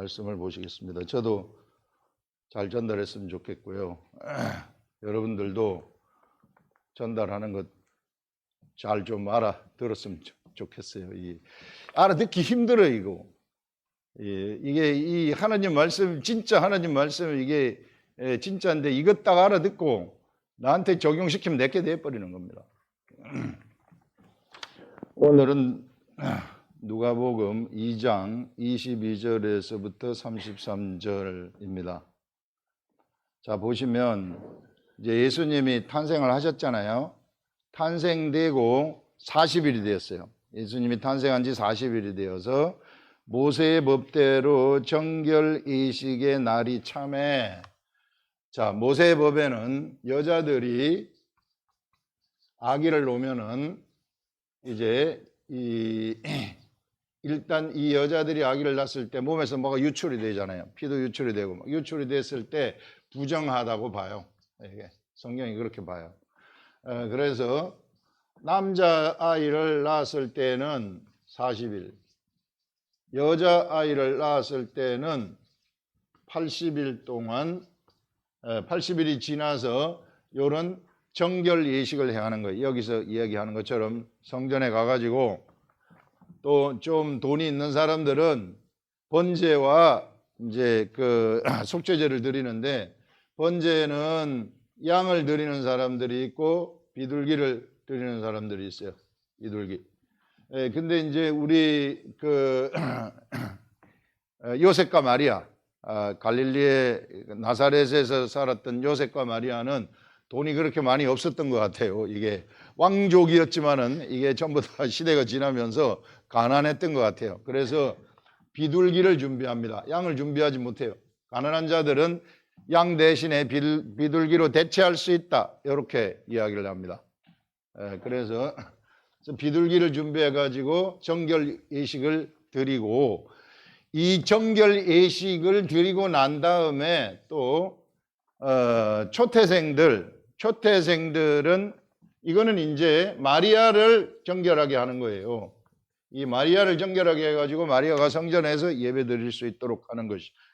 말씀을 보시겠습니다. 저도 잘 전달했으면 좋겠고요. 여러분들도 전달하는 것 잘 좀 알아들었으면 좋겠어요. 알아듣기 힘들어요, 이거. 이게 이 하나님 말씀, 진짜 하나님 말씀, 이게 진짜인데 이것 딱 알아듣고 나한테 적용시키면 내게 돼버리는 겁니다. 오늘은 누가복음 2장 22절에서부터 33절입니다. 자, 보시면 이제 예수님이 탄생을 하셨잖아요. 탄생되고 40일이 되었어요. 예수님이 탄생한 지 40일이 되어서 모세의 법대로 정결이식의 날이 참에, 자, 모세의 법에는 여자들이 아기를 놓으면은 이제 일단 이 여자들이 아기를 낳았을 때 몸에서 뭐가 유출이 되잖아요. 피도 유출이 되고 유출이 됐을 때 부정하다고 봐요. 이게 성경이 그렇게 봐요. 그래서 남자아이를 낳았을 때는 40일, 여자아이를 낳았을 때는 80일 동안 80일이 지나서 이런 정결 예식을 행하는 거예요. 여기서 이야기하는 것처럼 성전에 가가지고 또 좀 돈이 있는 사람들은 번제와 이제 그 속죄제를 드리는데, 번제는 양을 드리는 사람들이 있고 비둘기를 드리는 사람들이 있어요. 비둘기. 근데 이제 우리 그 요셉과 마리아, 갈릴리의 나사렛에서 살았던 요셉과 마리아는 돈이 그렇게 많이 없었던 것 같아요. 이게 왕족이었지만은 이게 전부 다 시대가 지나면서 가난했던 것 같아요. 그래서 비둘기를 준비합니다. 양을 준비하지 못해요. 가난한 자들은 양 대신에 비둘기로 대체할 수 있다, 이렇게 이야기를 합니다. 그래서 비둘기를 준비해 가지고 정결 예식을 드리고, 이 정결 예식을 드리고 난 다음에 또 초태생들은 이거는 이제 마리아를 정결하게 하는 거예요. 이 마리아를 정결하게 해가지고 마리아가 성전에서 예배 드릴 수 있도록 하는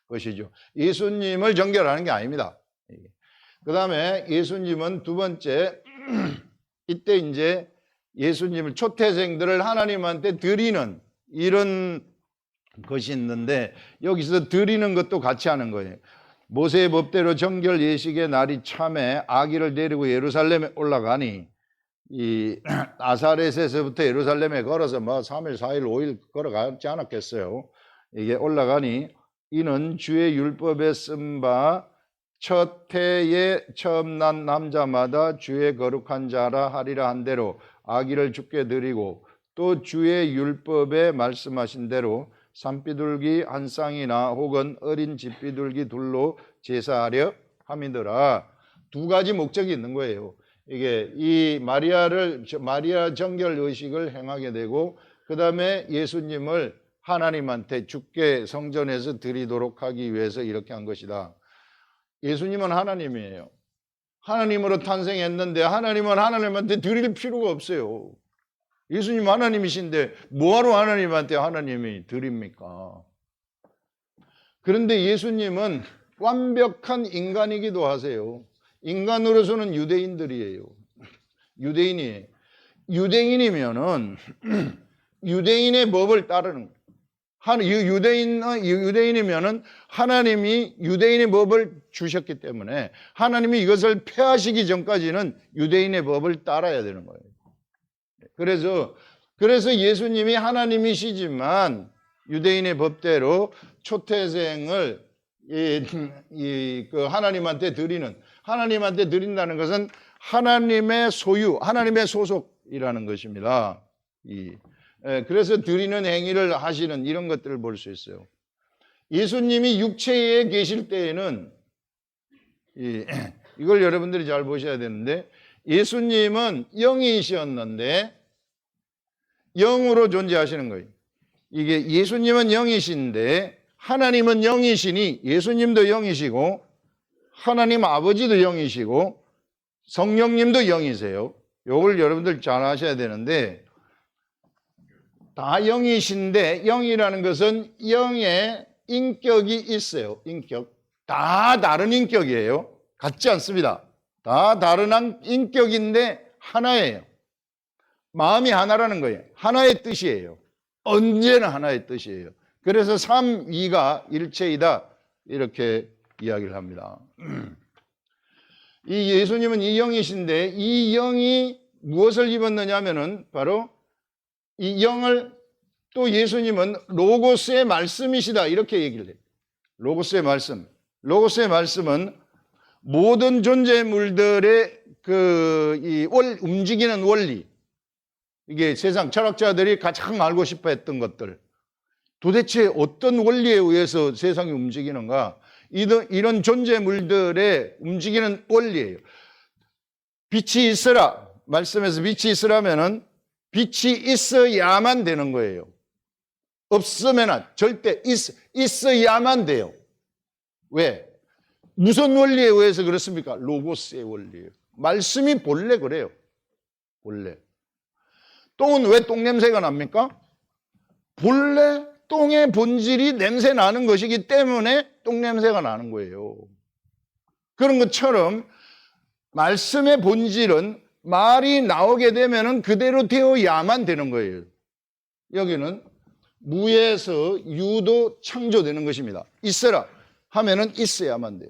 것이죠. 예수님을 정결하는 게 아닙니다. 그 다음에 예수님은 두 번째, 이때 이제 예수님을, 초태생들을 하나님한테 드리는 이런 것이 있는데, 여기서 드리는 것도 같이 하는 거예요. 모세의 법대로 정결 예식의 날이 참에 아기를 데리고 예루살렘에 올라가니, 이 나사렛에서부터 예루살렘에 걸어서 뭐 3일, 4일, 5일 걸어가지 않았겠어요. 이게 올라가니 이는 주의 율법에 쓴 바 첫 해에 처음 난 남자마다 주의 거룩한 자라 하리라 한 대로 아기를 주께 드리고, 또 주의 율법에 말씀하신 대로 산비둘기 한 쌍이나 혹은 어린 집비둘기 둘로 제사하려 함이더라. 두 가지 목적이 있는 거예요. 이게 이 마리아 정결 의식을 행하게 되고, 그 다음에 예수님을 하나님한테 주께 성전에서 드리도록 하기 위해서 이렇게 한 것이다. 예수님은 하나님이에요. 하나님으로 탄생했는데 하나님은 하나님한테 드릴 필요가 없어요. 예수님 하나님이신데 뭐하러 하나님한테 하나님이 드립니까? 그런데 예수님은 완벽한 인간이기도 하세요. 인간으로서는 유대인들이에요. 유대인이면은 유대인의 법을 따르는 거예요. 유대인이면은 하나님이 유대인의 법을 주셨기 때문에 하나님이 이것을 폐하시기 전까지는 유대인의 법을 따라야 되는 거예요. 그래서 예수님이 하나님이시지만 유대인의 법대로 초태생을 하나님한테 드린다는 것은 하나님의 소유, 하나님의 소속이라는 것입니다. 그래서 드리는 행위를 하시는 이런 것들을 볼 수 있어요. 예수님이 육체에 계실 때에는 이걸 여러분들이 잘 보셔야 되는데, 예수님은 영이셨는데 영으로 존재하시는 거예요. 이게 예수님은 영이신데 하나님은 영이시니 예수님도 영이시고 하나님 아버지도 영이시고 성령님도 영이세요. 이걸 여러분들 잘 아셔야 되는데, 다 영이신데, 영이라는 것은 영의 인격이 있어요. 인격. 다 다른 인격이에요. 같지 않습니다. 다 다른 인격인데 하나예요. 마음이 하나라는 거예요. 하나의 뜻이에요. 언제나 하나의 뜻이에요. 그래서 삼위가 일체이다 이렇게 이야기를 합니다. 이 예수님은 이 영이신데 이 영이 무엇을 입었느냐 하면은 바로 이 영을 또 예수님은 로고스의 말씀이시다 이렇게 얘기를 해요. 로고스의 말씀. 로고스의 말씀은 모든 존재물들의 움직이는 원리, 이게 세상 철학자들이 가장 알고 싶어 했던 것들, 도대체 어떤 원리에 의해서 세상이 움직이는가, 이런 존재물들의 움직이는 원리예요. 빛이 있으라, 말씀에서 빛이 있으라면은 빛이 있어야만 되는 거예요. 없으면 절대 있어야만 돼요. 왜? 무슨 원리에 의해서 그렇습니까? 로고스의 원리예요. 말씀이 본래 그래요. 본래. 똥은 왜 똥냄새가 납니까? 본래 똥의 본질이 냄새 나는 것이기 때문에 똥냄새가 나는 거예요. 그런 것처럼 말씀의 본질은 말이 나오게 되면 그대로 되어야만 되는 거예요. 여기는 무에서 유도 창조되는 것입니다. 있어라 하면은 있어야만 돼요.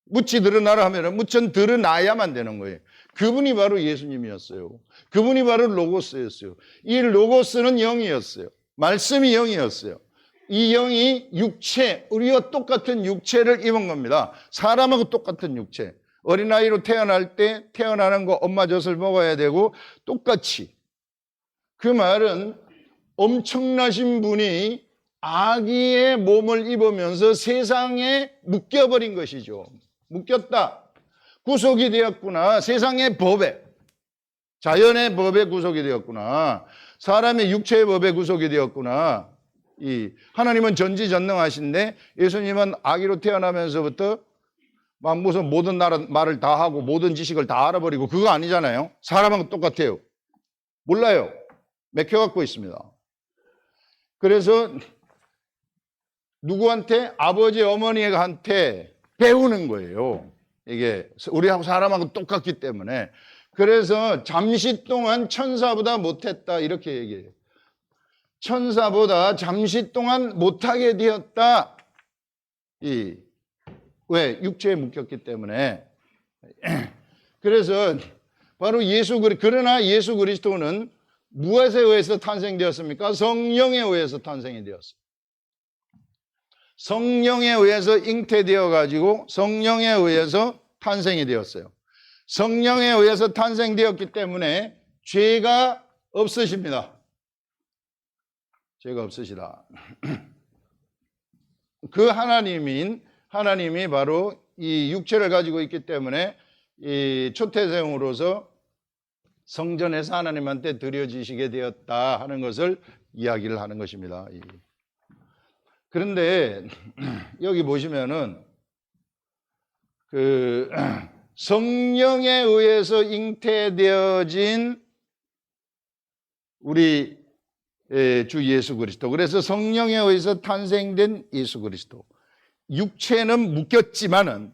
무치 드러나라 하면은 무천 드러나야만 되는 거예요. 그분이 바로 예수님이었어요. 그분이 바로 로고스였어요. 이 로고스는 영이었어요. 말씀이 영이었어요. 이 영이 육체, 우리와 똑같은 육체를 입은 겁니다. 사람하고 똑같은 육체. 어린아이로 태어날 때 태어나는 거 엄마 젖을 먹어야 되고 똑같이. 그 말은 엄청나신 분이 아기의 몸을 입으면서 세상에 묶여버린 것이죠. 묶였다. 구속이 되었구나. 세상의 법에, 자연의 법에 구속이 되었구나. 사람의 육체의 법에 구속이 되었구나. 하나님은 전지전능하신데 예수님은 아기로 태어나면서부터 막 무슨 모든 말을 다 하고 모든 지식을 다 알아버리고 그거 아니잖아요. 사람하고 똑같아요. 몰라요. 맥혀갖고 있습니다. 그래서 누구한테? 아버지 어머니한테 배우는 거예요. 이게 우리하고 사람하고 똑같기 때문에. 그래서 잠시 동안 천사보다 못했다 이렇게 얘기해요. 천사보다 잠시 동안 못하게 되었다. 왜? 육체에 묶였기 때문에. 그래서 바로 그러나 예수 그리스도는 무엇에 의해서 탄생되었습니까? 성령에 의해서 탄생이 되었어요. 성령에 의해서 잉태되어 가지고 성령에 의해서 탄생이 되었어요. 성령에 의해서 탄생되었기 때문에 죄가 없으십니다. 죄가 없으시다. 그 하나님이 바로 이 육체를 가지고 있기 때문에 이 초태생으로서 성전에서 하나님한테 드려지시게 되었다 하는 것을 이야기를 하는 것입니다. 그런데 여기 보시면은 성령에 의해서 잉태되어진 우리 주 예수 그리스도. 그래서 성령에 의해서 탄생된 예수 그리스도. 육체는 묶였지만은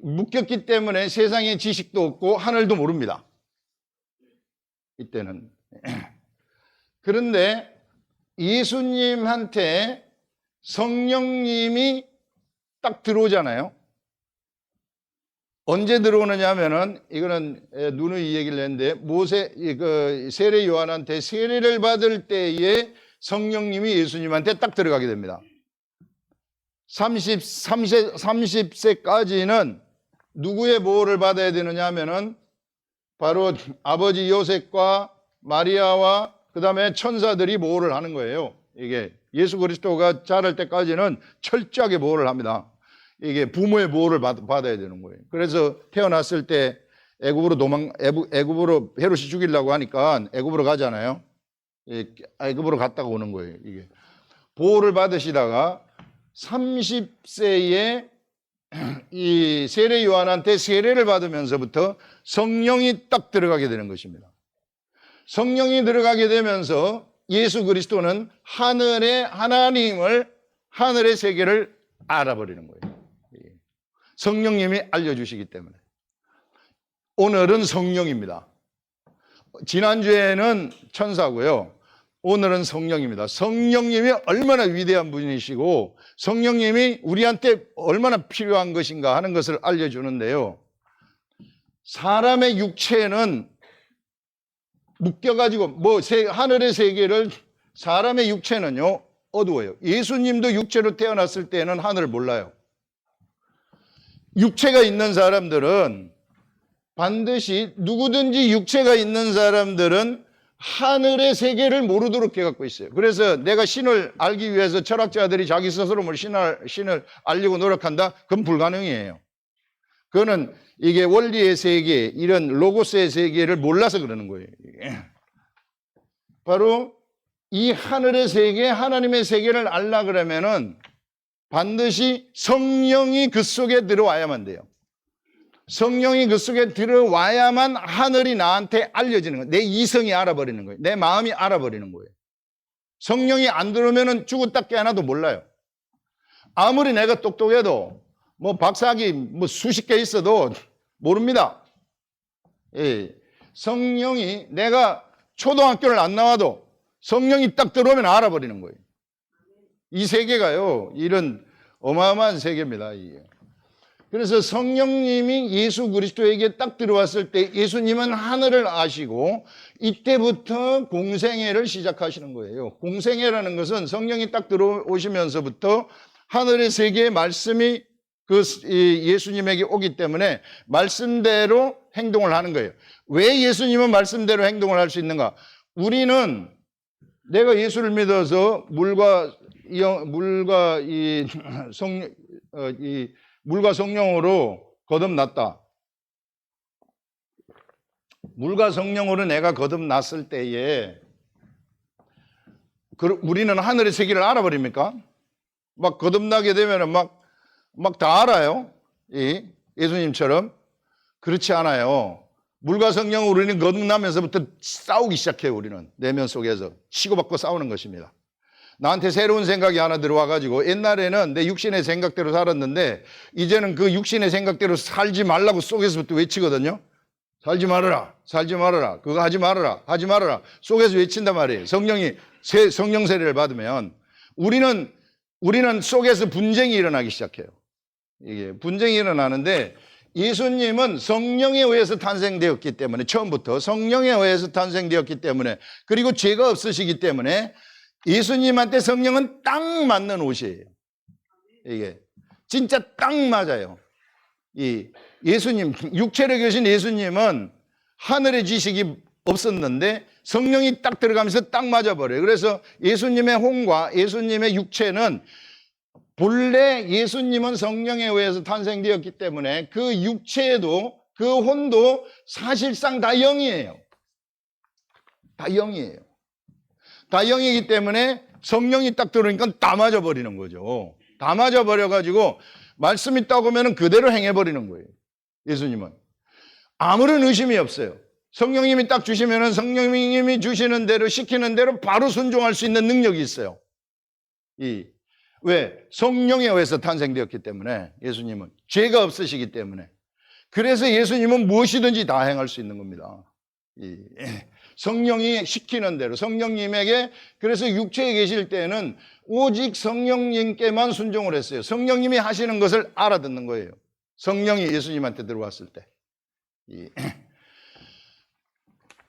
묶였기 때문에 세상에 지식도 없고 하늘도 모릅니다. 이때는. 그런데 예수님한테 성령님이 딱 들어오잖아요. 언제 들어오느냐 하면은 이거는 누누이 얘기를 했는데 세례 요한한테 세례를 받을 때에 성령님이 예수님한테 딱 들어가게 됩니다. 30세까지는 누구의 보호를 받아야 되느냐 하면은 바로 아버지 요셉과 마리아와 그 다음에 천사들이 보호를 하는 거예요. 이게 예수 그리스도가 자랄 때까지는 철저하게 보호를 합니다. 이게 부모의 보호를 받아야 되는 거예요. 그래서 태어났을 때 애굽으로 헤롯이 죽이려고 하니까 애굽으로 가잖아요. 애굽으로 갔다가 오는 거예요. 이게 보호를 받으시다가 30세에 이 세례 요한한테 세례를 받으면서부터 성령이 딱 들어가게 되는 것입니다. 성령이 들어가게 되면서 예수 그리스도는 하늘의 하나님을, 하늘의 세계를 알아버리는 거예요. 성령님이 알려주시기 때문에. 오늘은 성령입니다. 지난주에는 천사고요. 오늘은 성령입니다. 성령님이 얼마나 위대한 분이시고 성령님이 우리한테 얼마나 필요한 것인가 하는 것을 알려주는데요. 사람의 육체는 묶여가지고 하늘의 세계를, 사람의 육체는요 어두워요. 예수님도 육체로 태어났을 때는 하늘을 몰라요. 육체가 있는 사람들은 반드시, 누구든지 육체가 있는 사람들은 하늘의 세계를 모르도록 해갖고 있어요. 그래서 내가 신을 알기 위해서 철학자들이 자기 스스로 신을 알려고 노력한다? 그건 불가능이에요. 그거는 이게 원리의 세계, 이런 로고스의 세계를 몰라서 그러는 거예요. 바로 이 하늘의 세계, 하나님의 세계를 알라 그러면은 반드시 성령이 그 속에 들어와야만 돼요. 성령이 그 속에 들어와야만 하늘이 나한테 알려지는 거예요. 내 이성이 알아버리는 거예요. 내 마음이 알아버리는 거예요. 성령이 안 들어오면 죽었다 깨어나도 몰라요. 아무리 내가 똑똑해도 박사학위 수십 개 있어도 모릅니다. 예. 성령이, 내가 초등학교를 안 나와도 성령이 딱 들어오면 알아버리는 거예요. 이 세계가요, 이런 어마어마한 세계입니다. 이게. 그래서 성령님이 예수 그리스도에게 딱 들어왔을 때 예수님은 하늘을 아시고 이때부터 공생애를 시작하시는 거예요. 공생애라는 것은 성령이 딱 들어오시면서부터 하늘의 세계의 말씀이 예수님에게 오기 때문에 말씀대로 행동을 하는 거예요. 왜 예수님은 말씀대로 행동을 할 수 있는가? 우리는 내가 예수를 믿어서 물과 성령으로 거듭났다. 물과 성령으로 내가 거듭났을 때에 우리는 하늘의 세계를 알아버립니까? 막 거듭나게 되면 막 다 알아요. 예수님처럼. 그렇지 않아요. 물과 성령으로 우리는 거듭나면서부터 싸우기 시작해요. 우리는 내면 속에서 치고받고 싸우는 것입니다. 나한테 새로운 생각이 하나 들어와가지고, 옛날에는 내 육신의 생각대로 살았는데 이제는 그 육신의 생각대로 살지 말라고 속에서부터 외치거든요. 살지 말아라, 살지 말아라, 그거 하지 말아라, 하지 말아라, 속에서 외친단 말이에요. 성령 세례를 받으면 우리는 속에서 분쟁이 일어나기 시작해요. 이게 분쟁이 일어나는데, 예수님은 성령에 의해서 탄생되었기 때문에, 처음부터 성령에 의해서 탄생되었기 때문에, 그리고 죄가 없으시기 때문에 예수님한테 성령은 딱 맞는 옷이에요. 이게 진짜 딱 맞아요. 예수님, 육체로 계신 예수님은 하늘의 지식이 없었는데 성령이 딱 들어가면서 딱 맞아버려요. 그래서 예수님의 혼과 예수님의 육체는, 본래 예수님은 성령에 의해서 탄생되었기 때문에 그 육체도, 그 혼도 사실상 다 영이에요. 다 영이에요. 다 영이기 때문에 성령이 딱 들어오니까 다 맞아버리는 거죠. 다 맞아버려가지고 말씀이 딱 오면 그대로 행해버리는 거예요. 예수님은 아무런 의심이 없어요. 성령님이 딱 주시면 성령님이 주시는 대로, 시키는 대로 바로 순종할 수 있는 능력이 있어요. 왜? 성령에 의해서 탄생되었기 때문에, 예수님은 죄가 없으시기 때문에. 그래서 예수님은 무엇이든지 다 행할 수 있는 겁니다. 성령이 시키는 대로, 성령님에게. 그래서 육체에 계실 때는 오직 성령님께만 순종을 했어요. 성령님이 하시는 것을 알아듣는 거예요. 성령이 예수님한테 들어왔을 때.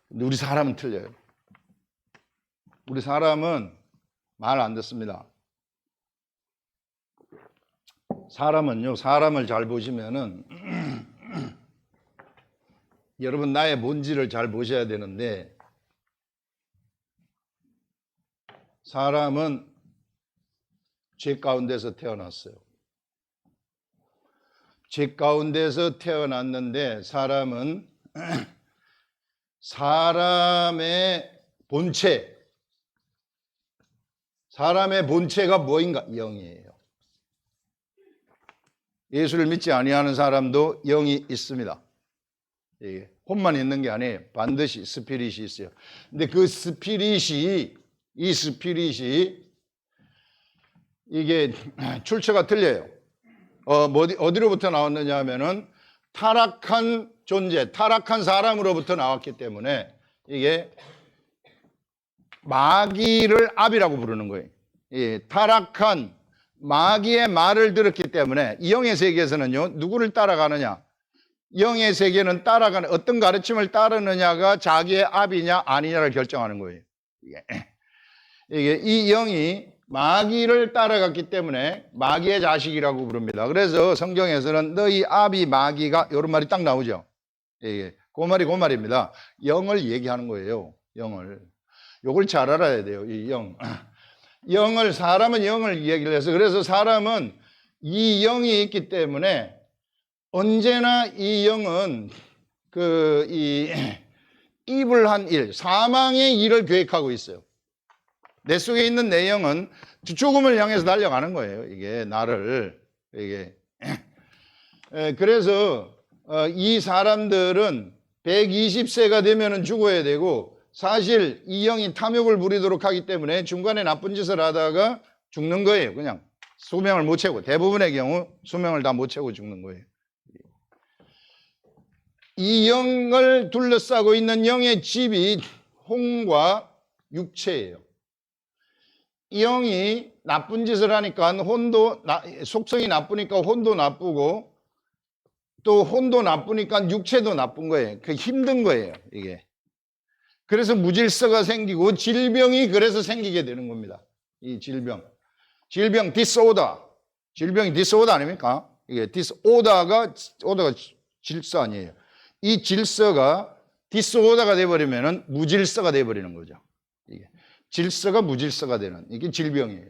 우리 사람은 틀려요. 우리 사람은 말 안 듣습니다. 사람은요, 사람을 잘 보시면은 여러분, 나의 본질을 잘 보셔야 되는데, 사람은 죄 가운데서 태어났어요. 죄 가운데서 태어났는데, 사람은 사람의 본체가 뭐인가? 영이에요. 예수를 믿지 아니하는 사람도 영이 있습니다. 혼만 있는 게 아니에요. 반드시 스피릿이 있어요. 근데 그 스피릿이 이 스피릿이 이게 출처가 틀려요. 어디로부터 나왔느냐 하면은 타락한 존재, 타락한 사람으로부터 나왔기 때문에 이게 마귀를 아비라고 부르는 거예요. 예, 타락한 마귀의 말을 들었기 때문에 이 영의 세계에서는요, 누구를 따라가느냐? 영의 세계는 따라가는 어떤 가르침을 따르느냐가 자기의 아비냐 아니냐를 결정하는 거예요. 이게 이 영이 마귀를 따라갔기 때문에 마귀의 자식이라고 부릅니다. 그래서 성경에서는 너희 아비 마귀가 이런 말이 딱 나오죠. 예, 그 말입니다. 영을 얘기하는 거예요. 영을. 요걸 잘 알아야 돼요. 이 영. 영을, 사람은 영을 얘기를 해서, 그래서 사람은 이 영이 있기 때문에 언제나 이 영은 이불한 일, 사망의 일을 계획하고 있어요. 내 속에 있는 내 영은 죽음을 향해서 달려가는 거예요. 이게 나를. 이게. 그래서 이 사람들은 120세가 되면은 죽어야 되고, 사실 이 영이 탐욕을 부리도록 하기 때문에 중간에 나쁜 짓을 하다가 죽는 거예요. 그냥 수명을 못 채우고, 대부분의 경우 수명을 다 못 채우고 죽는 거예요. 이 영을 둘러싸고 있는 영의 집이 혼과 육체예요. 이 영이 나쁜 짓을 하니까 속성이 나쁘니까 혼도 나쁘고, 또 혼도 나쁘니까 육체도 나쁜 거예요. 그 힘든 거예요, 이게. 그래서 무질서가 생기고 질병이 그래서 생기게 되는 겁니다. 이 질병. 질병, 디스오더. 질병이 디스오더 아닙니까? 이게 오더가 질서 아니에요. 이 질서가 디스오더가 돼버리면 무질서가 돼버리는 거죠. 이게. 질서가 무질서가 되는, 이게 질병이에요.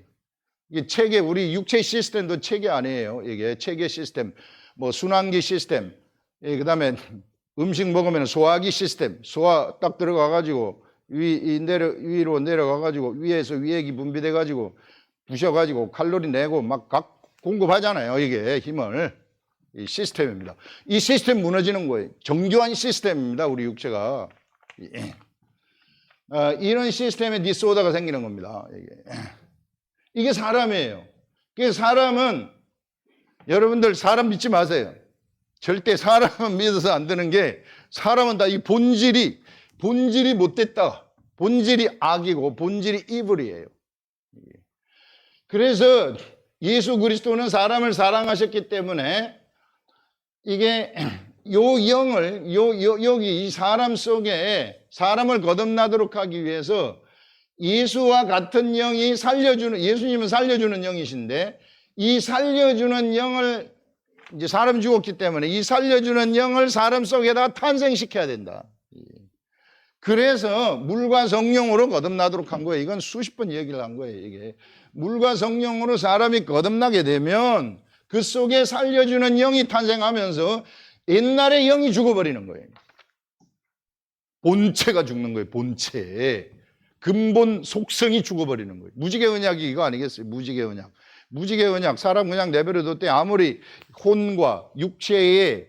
이게 체계, 우리 육체 시스템도 체계 아니에요. 이게 체계 시스템, 뭐 순환기 시스템, 그 다음에 음식 먹으면 소화기 시스템, 소화 딱 들어가가지고 위로 내려가가지고 위에서 위액이 분비돼가지고 부셔가지고 칼로리 내고 막 각 공급하잖아요. 이게 힘을. 이 시스템입니다. 이 시스템 무너지는 거예요. 정교한 시스템입니다. 우리 육체가. 이런 시스템에 디스오더가 생기는 겁니다. 이게 사람이에요. 그래서 사람은, 여러분들 사람 믿지 마세요. 절대 사람은 믿어서 안 되는 게, 사람은 다 이 본질이 못됐다. 본질이 악이고 본질이 이불이에요. 그래서 예수 그리스도는 사람을 사랑하셨기 때문에 이게 여기 이 사람 속에 사람을 거듭나도록 하기 위해서 예수와 같은 영이 예수님은 살려주는 영이신데, 이 살려주는 영을, 이제 사람 죽었기 때문에 이 살려주는 영을 사람 속에다 탄생시켜야 된다. 그래서 물과 성령으로 거듭나도록 한 거예요. 이건 수십 번 얘기를 한 거예요. 이게 물과 성령으로 사람이 거듭나게 되면 그 속에 살려주는 영이 탄생하면서 옛날의 영이 죽어버리는 거예요. 본체가 죽는 거예요. 본체. 근본 속성이 죽어버리는 거예요. 무지개 언약이 이거 아니겠어요? 무지개 언약. 무지개 언약, 사람 그냥 내버려뒀을 때 아무리 혼과 육체에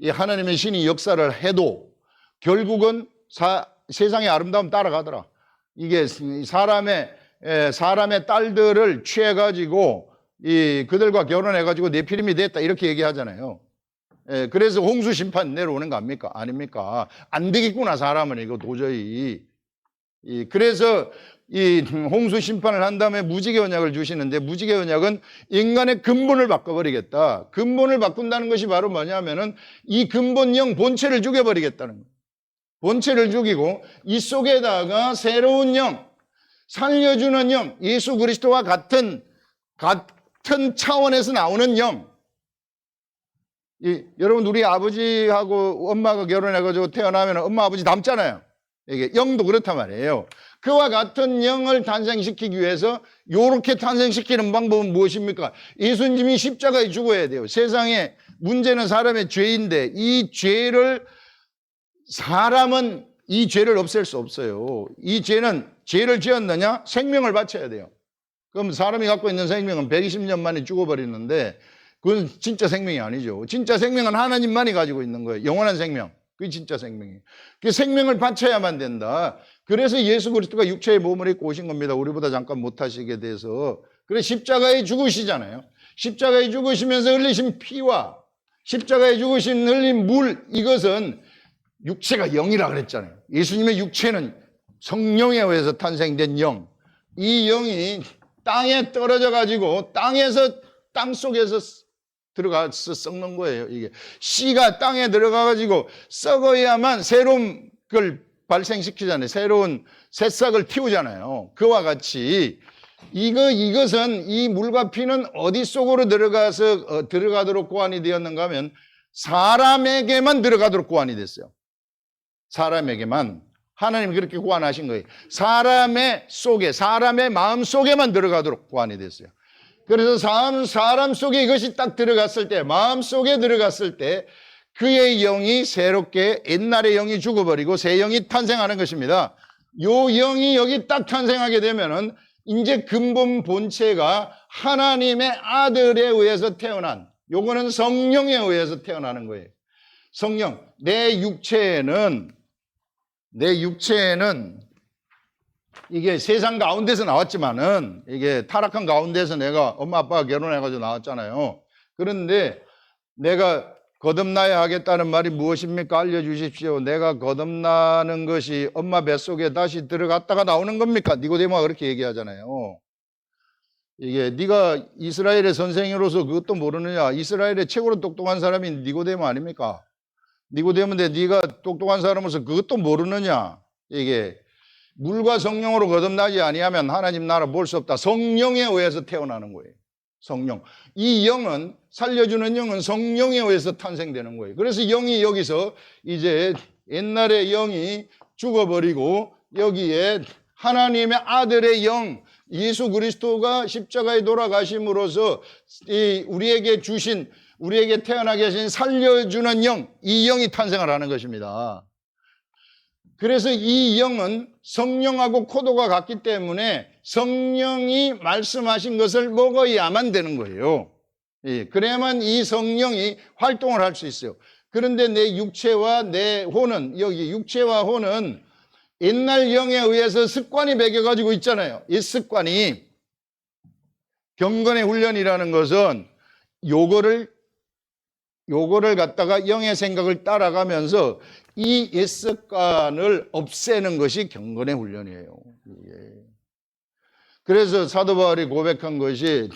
하나님의 신이 역사를 해도 결국은 세상의 아름다움 따라가더라. 이게 사람의 딸들을 취해가지고 그들과 결혼해가지고 네피림이 됐다 이렇게 얘기하잖아요. 그래서 홍수 심판 내려오는 거 아닙니까? 아닙니까? 안 되겠구나, 사람은 이거 도저히. 그래서 이 홍수 심판을 한 다음에 무지개 언약을 주시는데, 무지개 언약은 인간의 근본을 바꿔버리겠다. 근본을 바꾼다는 것이 바로 뭐냐면은 이 근본형 본체를 죽여버리겠다는 거예요. 본체를 죽이고 이 속에다가 새로운 영, 살려주는 영, 예수 그리스도와 같은 차원에서 나오는 영. 여러분, 우리 아버지하고 엄마가 결혼해가지고 태어나면 엄마 아버지 닮잖아요. 이게 영도 그렇단 말이에요. 그와 같은 영을 탄생시키기 위해서 이렇게 탄생시키는 방법은 무엇입니까? 예수님이 십자가에 죽어야 돼요. 세상에 문제는 사람의 죄인데, 사람은 이 죄를 없앨 수 없어요. 이 죄를 지었느냐? 생명을 바쳐야 돼요. 그럼 사람이 갖고 있는 생명은 120년 만에 죽어버리는데, 그건 진짜 생명이 아니죠. 진짜 생명은 하나님만이 가지고 있는 거예요. 영원한 생명. 그게 진짜 생명이에요. 그 생명을 바쳐야만 된다. 그래서 예수 그리스도가 육체의 몸을 입고 오신 겁니다. 우리보다 잠깐 못하시게 돼서. 그래 십자가에 죽으시잖아요. 십자가에 죽으시면서 흘리신 피와 십자가에 죽으신 흘린 물, 이것은 육체가 영이라 그랬잖아요. 예수님의 육체는 성령에 의해서 탄생된 영. 이 영이 땅에 떨어져 가지고 땅 속에서 들어가서 썩는 거예요. 이게 씨가 땅에 들어가 가지고 썩어야만 새로운 걸 발생시키잖아요. 새로운 새싹을 틔우잖아요. 그와 같이 이것은 이 물과 피는 어디 속으로 들어가도록 고안이 되었는가 하면 사람에게만 들어가도록 고안이 됐어요. 사람에게만. 하나님 그렇게 고안하신 거예요. 사람의 마음 속에만 들어가도록 고안이 됐어요. 그래서 사람 속에 이것이 딱 들어갔을 때, 마음 속에 들어갔을 때 그의 영이 새롭게, 옛날의 영이 죽어버리고 새 영이 탄생하는 것입니다. 요 영이 여기 딱 탄생하게 되면은 이제 근본 본체가 하나님의 아들에 의해서 태어난, 요거는 성령에 의해서 태어나는 거예요. 성령. 내 육체에는 이게 세상 가운데서 나왔지만은 이게 타락한 가운데서 내가 엄마 아빠가 결혼해가지고 나왔잖아요. 그런데 내가 거듭나야 하겠다는 말이 무엇입니까? 알려주십시오. 내가 거듭나는 것이 엄마 뱃속에 다시 들어갔다가 나오는 겁니까? 니고데모가 그렇게 얘기하잖아요. 이게 네가 이스라엘의 선생으로서 그것도 모르느냐? 이스라엘의 최고로 똑똑한 사람이 니고데모 아닙니까? 니고데모인데 네가 똑똑한 사람으로서 그것도 모르느냐? 이게 물과 성령으로 거듭나지 아니하면 하나님 나라 볼 수 없다. 성령에 의해서 태어나는 거예요. 성령. 이 영은, 살려주는 영은 성령에 의해서 탄생되는 거예요. 그래서 영이 여기서 이제 옛날의 영이 죽어버리고 여기에 하나님의 아들의 영, 예수 그리스도가 십자가에 돌아가심으로써 우리에게 태어나게 하신 살려주는 영, 이 영이 탄생을 하는 것입니다. 그래서 이 영은 성령하고 코도가 같기 때문에 성령이 말씀하신 것을 먹어야만 되는 거예요. 예, 그래야만 이 성령이 활동을 할 수 있어요. 그런데 내 육체와 내 혼은, 여기 육체와 혼은 옛날 영에 의해서 습관이 배겨가지고 있잖아요. 이 습관이, 경건의 훈련이라는 것은 요거를 갖다가 영의 생각을 따라가면서 이 옛 습관을 없애는 것이 경건의 훈련이에요. 그래서 사도 바울이 고백한 것이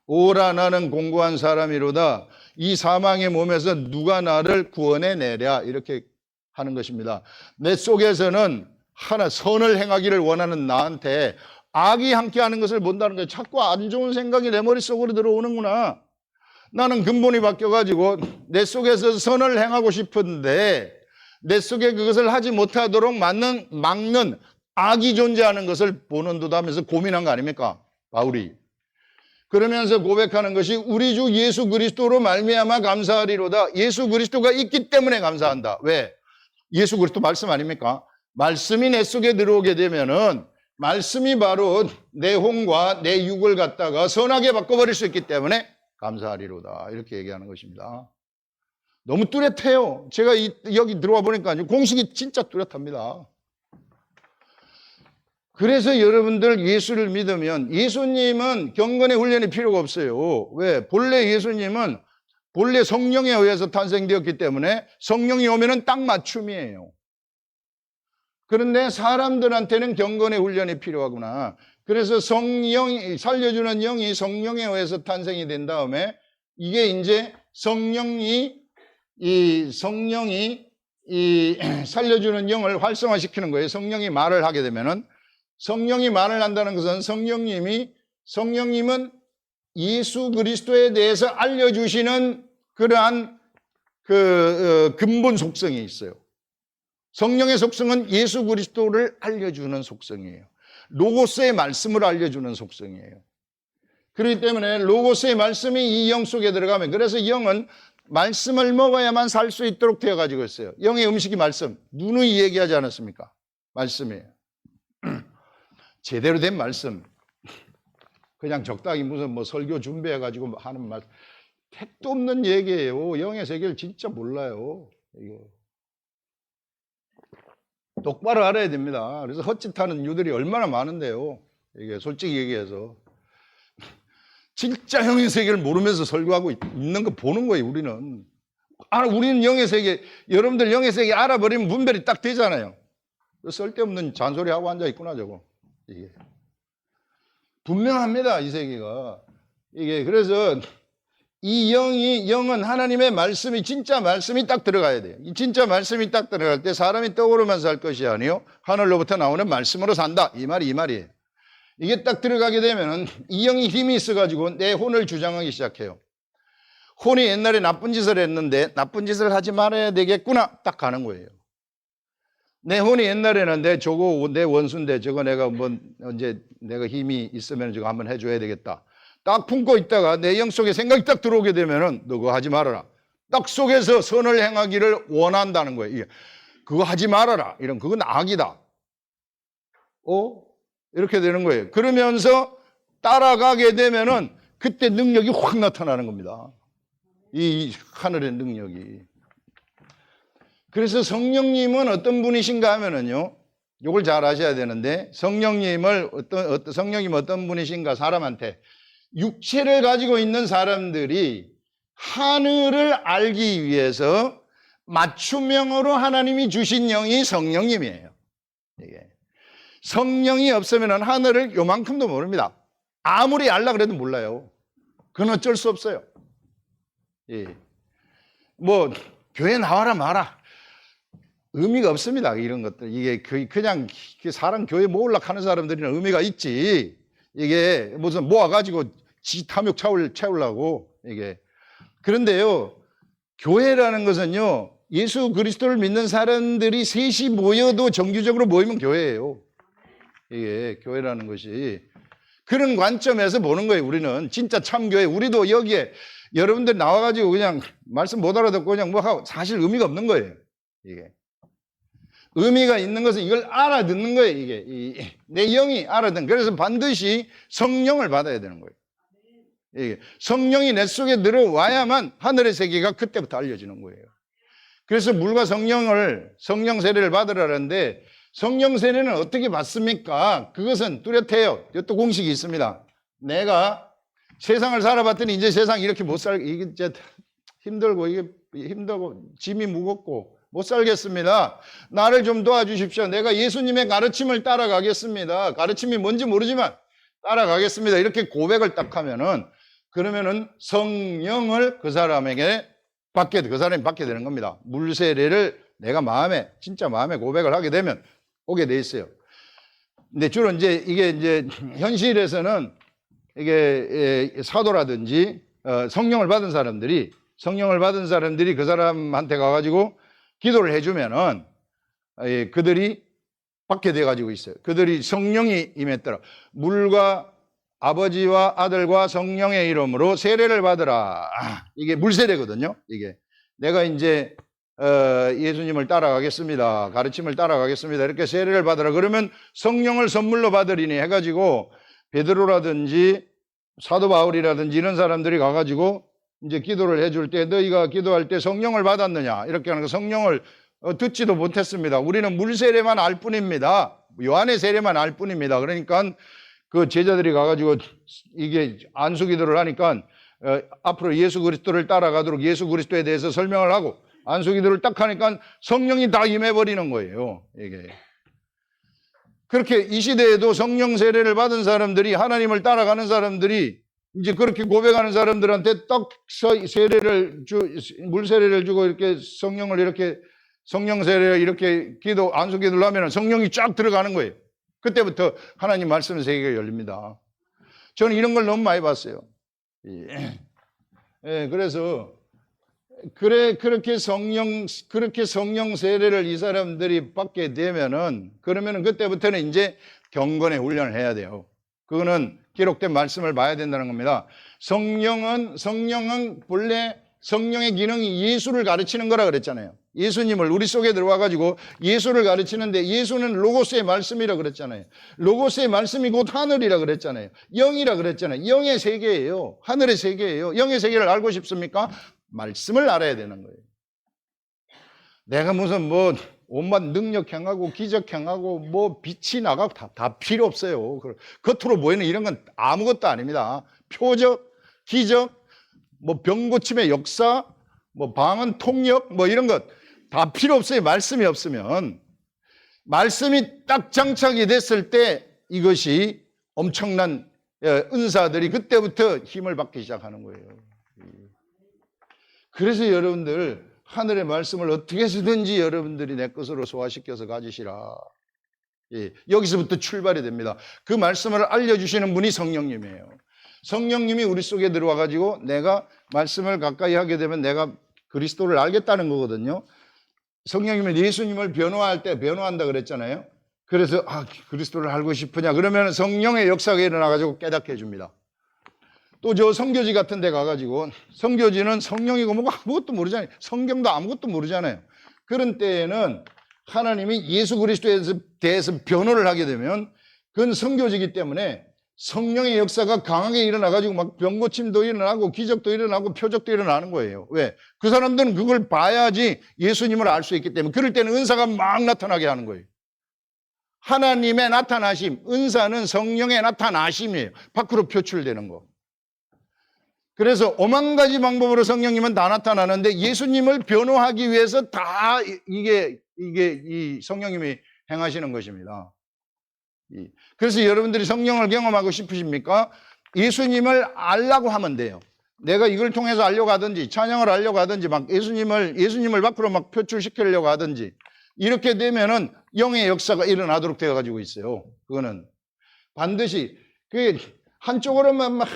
오라 나는 공고한 사람이로다. 이 사망의 몸에서 누가 나를 구원해내랴, 이렇게 하는 것입니다. 내 속에서는 하나 선을 행하기를 원하는 나한테 악이 함께하는 것을 본다는 거예요. 자꾸 안 좋은 생각이 내 머릿속으로 들어오는구나. 나는 근본이 바뀌어가지고 내 속에서 선을 행하고 싶은데 내 속에 그것을 하지 못하도록 막는 악이 존재하는 것을 보는 듯 하면서 고민한 거 아닙니까? 바울이. 그러면서 고백하는 것이 우리 주 예수 그리스도로 말미암아 감사하리로다. 예수 그리스도가 있기 때문에 감사한다. 왜? 예수 그리스도 말씀 아닙니까? 말씀이 내 속에 들어오게 되면은 말씀이 바로 내 혼과 내 육을 갖다가 선하게 바꿔버릴 수 있기 때문에 감사하리로다. 이렇게 얘기하는 것입니다. 너무 뚜렷해요. 제가 여기 들어와 보니까 공식이 진짜 뚜렷합니다. 그래서 여러분들 예수를 믿으면 예수님은 경건의 훈련이 필요가 없어요. 왜? 본래 예수님은 본래 성령에 의해서 탄생되었기 때문에 성령이 오면은 딱 맞춤이에요. 그런데 사람들한테는 경건의 훈련이 필요하구나. 그래서 살려주는 영이 성령에 의해서 탄생이 된 다음에 이게 이제 성령이 살려주는 영을 활성화시키는 거예요. 성령이 말을 하게 되면은, 성령이 말을 한다는 것은 성령님은 예수 그리스도에 대해서 알려주시는 그러한 근본 속성이 있어요. 성령의 속성은 예수 그리스도를 알려주는 속성이에요. 로고스의 말씀을 알려주는 속성이에요. 그렇기 때문에 로고스의 말씀이 이 영 속에 들어가면, 그래서 영은 말씀을 먹어야만 살 수 있도록 되어 가지고 있어요. 영의 음식이 말씀. 누누이 얘기하지 않았습니까? 말씀이에요. 제대로 된 말씀. 그냥 적당히 무슨 설교 준비해 가지고 하는 말, 택도 없는 얘기예요. 영의 세계를 진짜 몰라요. 이거. 똑바로 알아야 됩니다. 그래서 헛짓하는 유들이 얼마나 많은데요. 이게 솔직히 얘기해서 진짜 영의 세계를 모르면서 설교하고 있는 거 보는 거예요. 우리는 영의 세계, 여러분들 영의 세계 알아버리면 분별이 딱 되잖아요. 쓸데없는 잔소리하고 앉아 있구나 저거. 이게 분명합니다. 이 세계가. 이게 그래서 이 영은 하나님의 말씀이 진짜 말씀이 딱 들어가야 돼요. 이 진짜 말씀이 딱 들어갈 때 사람이 떡으로만 살 것이 아니요 하늘로부터 나오는 말씀으로 산다. 이 말이에요. 이게 딱 들어가게 되면은 이 영이 힘이 있어가지고 내 혼을 주장하기 시작해요. 혼이 옛날에 나쁜 짓을 했는데 나쁜 짓을 하지 말아야 되겠구나 딱 가는 거예요. 내 혼이 옛날에는 내 원수인데 저거 내가 언제 내가 힘이 있으면 저거 한번 해줘야 되겠다. 딱 품고 있다가 내 영 속에 생각이 딱 들어오게 되면은 너 그거 하지 말아라. 딱 속에서 선을 행하기를 원한다는 거예요. 이게 그거 하지 말아라. 그건 악이다. 이렇게 되는 거예요. 그러면서 따라가게 되면은 그때 능력이 확 나타나는 겁니다. 이 하늘의 능력이. 그래서 성령님은 어떤 분이신가 하면은요, 요걸 잘 아셔야 되는데, 성령님 어떤 분이신가 사람한테, 육체를 가지고 있는 사람들이 하늘을 알기 위해서 맞춤형으로 하나님이 주신 영이 성령님이에요. 이게. 성령이 없으면 하늘을 요만큼도 모릅니다. 아무리 알라 그래도 몰라요. 그건 어쩔 수 없어요. 예. 교회 나와라 마라. 의미가 없습니다. 이런 것들. 이게 그냥 사람 교회 모으려고 하는 사람들이나 의미가 있지. 이게 무슨 모아가지고 지 탐욕 채우려고. 이게. 그런데요, 교회라는 것은요, 예수 그리스도를 믿는 사람들이 셋이 모여도 정규적으로 모이면 교회예요. 이게 교회라는 것이. 그런 관점에서 보는 거예요. 우리는 진짜 참교회. 우리도 여기에 여러분들 나와가지고 그냥 말씀 못 알아듣고 그냥 하고 사실 의미가 없는 거예요. 이게. 의미가 있는 것은 이걸 알아듣는 거예요. 이게 내 영이 알아듣는. 그래서 반드시 성령을 받아야 되는 거예요. 이게 성령이 내 속에 들어와야만 하늘의 세계가 그때부터 알려지는 거예요. 그래서 물과 성령 세례를 받으라는데 성령 세례는 어떻게 받습니까? 그것은 뚜렷해요. 또 공식이 있습니다. 내가 세상을 살아봤더니 이제 세상 이렇게 이게 이제 힘들고 짐이 무겁고 못 살겠습니다. 나를 좀 도와주십시오. 내가 예수님의 가르침을 따라가겠습니다. 가르침이 뭔지 모르지만 따라가겠습니다. 이렇게 고백을 딱 하면은 그러면은 성령을 그 사람이 받게 되는 겁니다. 물세례를 내가 진짜 마음에 고백을 하게 되면 오게 돼 있어요. 근데 주로 이게 현실에서는 이게 사도라든지 성령을 받은 사람들이 그 사람한테 가가지고 기도를 해주면은 그들이 받게 돼가지고 있어요. 그들이 성령이 임했더라. 물과 아버지와 아들과 성령의 이름으로 세례를 받으라. 이게 물세례거든요. 이게 내가 이제 예수님을 따라가겠습니다. 가르침을 따라가겠습니다. 이렇게 세례를 받으라. 그러면 성령을 선물로 받으리니 해가지고 베드로라든지 사도 바울이라든지 이런 사람들이 가가지고 이제 기도를 해줄 때 너희가 기도할 때 성령을 받았느냐 이렇게 하는 거 성령을 듣지도 못했습니다. 우리는 물세례만 알 뿐입니다. 요한의 세례만 알 뿐입니다. 그러니까 그 제자들이 가가지고 이게 안수기도를 하니까 앞으로 예수 그리스도를 따라가도록 예수 그리스도에 대해서 설명을 하고 안수기도를 딱 하니까 성령이 다 임해버리는 거예요. 이게 그렇게 이 시대에도 성령 세례를 받은 사람들이 하나님을 따라가는 사람들이 이제 그렇게 고백하는 사람들한테 딱 물세례를 주고 이렇게 성령 세례 이렇게 안수기도를 하면 성령이 쫙 들어가는 거예요. 그때부터 하나님 말씀 세계가 열립니다. 저는 이런 걸 너무 많이 봤어요. 그래서 그렇게 성령 세례를 이 사람들이 받게 되면은 그러면은 그때부터는 이제 경건의 훈련을 해야 돼요. 그거는 기록된 말씀을 봐야 된다는 겁니다. 성령은 본래 성령의 기능이 예수를 가르치는 거라 그랬잖아요. 예수님을 우리 속에 들어와가지고 예수를 가르치는데 예수는 로고스의 말씀이라 그랬잖아요. 로고스의 말씀이 곧 하늘이라 그랬잖아요. 영이라 그랬잖아요. 영의 세계예요. 하늘의 세계예요. 영의 세계를 알고 싶습니까? 말씀을 알아야 되는 거예요. 내가 무슨 온갖 능력 행하고 기적 행하고 뭐 빛이 나가고 다 필요 없어요. 겉으로 보이는 이런 건 아무것도 아닙니다. 표적, 기적, 뭐 병 고침의 역사, 뭐 방언 통역 뭐 이런 것 다 필요 없어요. 말씀이 없으면. 말씀이 딱 장착이 됐을 때 이것이 엄청난 은사들이 그때부터 힘을 받기 시작하는 거예요. 그래서 여러분들 하늘의 말씀을 어떻게 해서든지 여러분들이 내 것으로 소화시켜서 가지시라. 여기서부터 출발이 됩니다. 그 말씀을 알려주시는 분이 성령님이에요. 성령님이 우리 속에 들어와 가지고 내가 말씀을 가까이 하게 되면 내가 그리스도를 알겠다는 거거든요. 성령님은 예수님을 변호할 때 변호한다 그랬잖아요. 그래서 그리스도를 알고 싶으냐 그러면 성령의 역사가 일어나 가지고 깨닫게 해줍니다. 또 저 성교지 같은 데 가가지고 성교지는 성령이고 뭐가 아무것도 모르잖아요. 성경도 아무것도 모르잖아요. 그런 때에는 하나님이 예수 그리스도에 대해서 변호를 하게 되면 그건 성교지이기 때문에 성령의 역사가 강하게 일어나가지고 막 병고침도 일어나고 기적도 일어나고 표적도 일어나는 거예요. 왜? 그 사람들은 그걸 봐야지 예수님을 알 수 있기 때문에 그럴 때는 은사가 막 나타나게 하는 거예요. 하나님의 나타나심, 은사는 성령의 나타나심이에요. 밖으로 표출되는 거. 그래서 오만 가지 방법으로 성령님은 다 나타나는데 예수님을 변호하기 위해서 다 이게 이 성령님이 행하시는 것입니다. 그래서 여러분들이 성령을 경험하고 싶으십니까? 예수님을 알라고 하면 돼요. 내가 이걸 통해서 알려고 하든지 찬양을 알려고 하든지 막 예수님을 밖으로 막 표출시키려고 하든지 이렇게 되면은 영의 역사가 일어나도록 되어 가지고 있어요. 그거는 반드시 그 한쪽으로만 막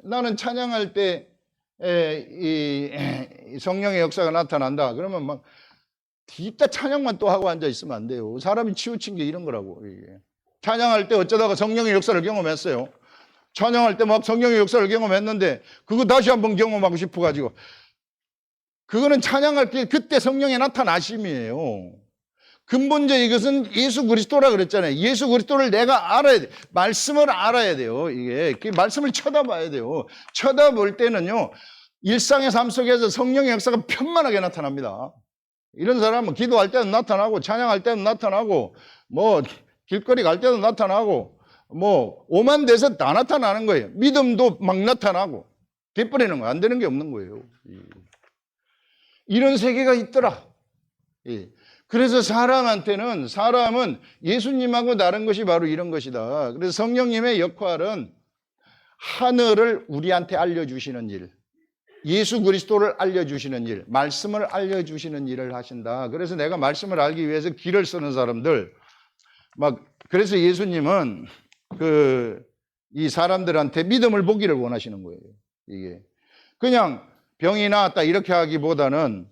나는 찬양할 때 이 성령의 역사가 나타난다. 그러면 막 뒤따 찬양만 또 하고 앉아 있으면 안 돼요. 사람이 치우친 게 이런 거라고. 이게. 찬양할 때 어쩌다가 성령의 역사를 경험했어요. 찬양할 때 막 성령의 역사를 경험했는데 그거 다시 한번 경험하고 싶어가지고 그거는 찬양할 때 그때 성령의 나타나심이에요. 근본적 이것은 예수 그리스도라 그랬잖아요. 예수 그리스도를 내가 알아야 돼. 말씀을 알아야 돼요. 이게 그 말씀을 쳐다봐야 돼요. 쳐다볼 때는요. 일상의 삶 속에서 성령의 역사가 편만하게 나타납니다. 이런 사람은 기도할 때도 나타나고 찬양할 때도 나타나고 뭐 길거리 갈 때도 나타나고 뭐 오만 데서 다 나타나는 거예요. 믿음도 막 나타나고 돼버리는 거예요. 안 되는 게 없는 거예요. 이런 세계가 있더라. 그래서 사람은 예수님하고 다른 것이 바로 이런 것이다. 그래서 성령님의 역할은 하늘을 우리한테 알려주시는 일, 예수 그리스도를 알려주시는 일, 말씀을 알려주시는 일을 하신다. 그래서 내가 말씀을 알기 위해서 길을 쓰는 사람들 그래서 예수님은 이 사람들한테 믿음을 보기를 원하시는 거예요. 이게 그냥 병이 나았다 이렇게 하기보다는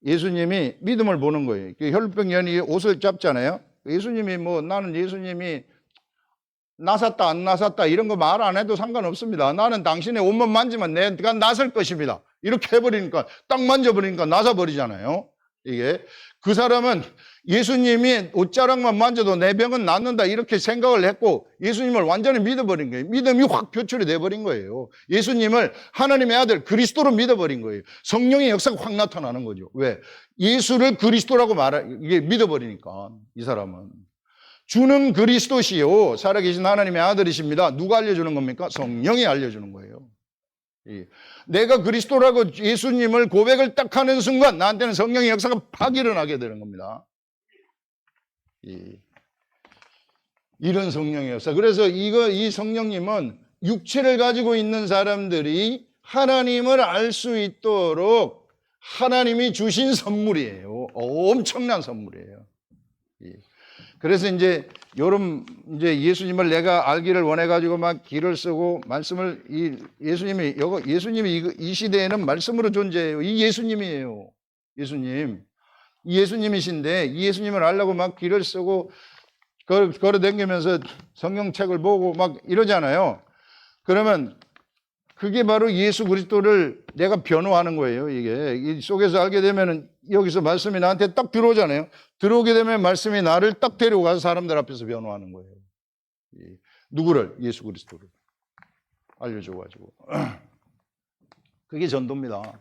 예수님이 믿음을 보는 거예요. 혈병연이 옷을 잡잖아요. 예수님이 나는 예수님이 나섰다 안 나섰다 이런 거 말 안 해도 상관없습니다. 나는 당신의 옷만 만지면 내가 나설 것입니다. 이렇게 해버리니까 딱 만져버리니까 나서버리잖아요. 이게 그 사람은 예수님이 옷자락만 만져도 내 병은 낫는다 이렇게 생각을 했고 예수님을 완전히 믿어버린 거예요. 믿음이 확 표출이 돼버린 거예요. 예수님을 하나님의 아들 그리스도로 믿어버린 거예요. 성령의 역사가 확 나타나는 거죠. 왜? 예수를 그리스도라고 이게 믿어버리니까 이 사람은 주는 그리스도시요 살아계신 하나님의 아들이십니다. 누가 알려주는 겁니까? 성령이 알려주는 거예요. 내가 그리스도라고 예수님을 고백을 딱 하는 순간 나한테는 성령의 역사가 팍 일어나게 되는 겁니다. 이런 성령의 역사. 그래서 이 성령님은 육체를 가지고 있는 사람들이 하나님을 알 수 있도록 하나님이 주신 선물이에요. 엄청난 선물이에요. 그래서 이제 예수님을 내가 알기를 원해가지고 막 길을 쓰고 말씀을 예수님이 이 시대에는 말씀으로 존재해요. 이 예수님이에요. 이 예수님이신데 이 예수님을 알려고 막 길을 쓰고 걸어 다니면서 성경책을 보고 막 이러잖아요. 그러면 그게 바로 예수 그리스도를 내가 변호하는 거예요. 이게 이 속에서 알게 되면은 여기서 말씀이 나한테 딱 들어오잖아요. 들어오게 되면 말씀이 나를 딱 데려가서 사람들 앞에서 변호하는 거예요. 누구를? 예수 그리스도를 알려줘가지고 그게 전도입니다.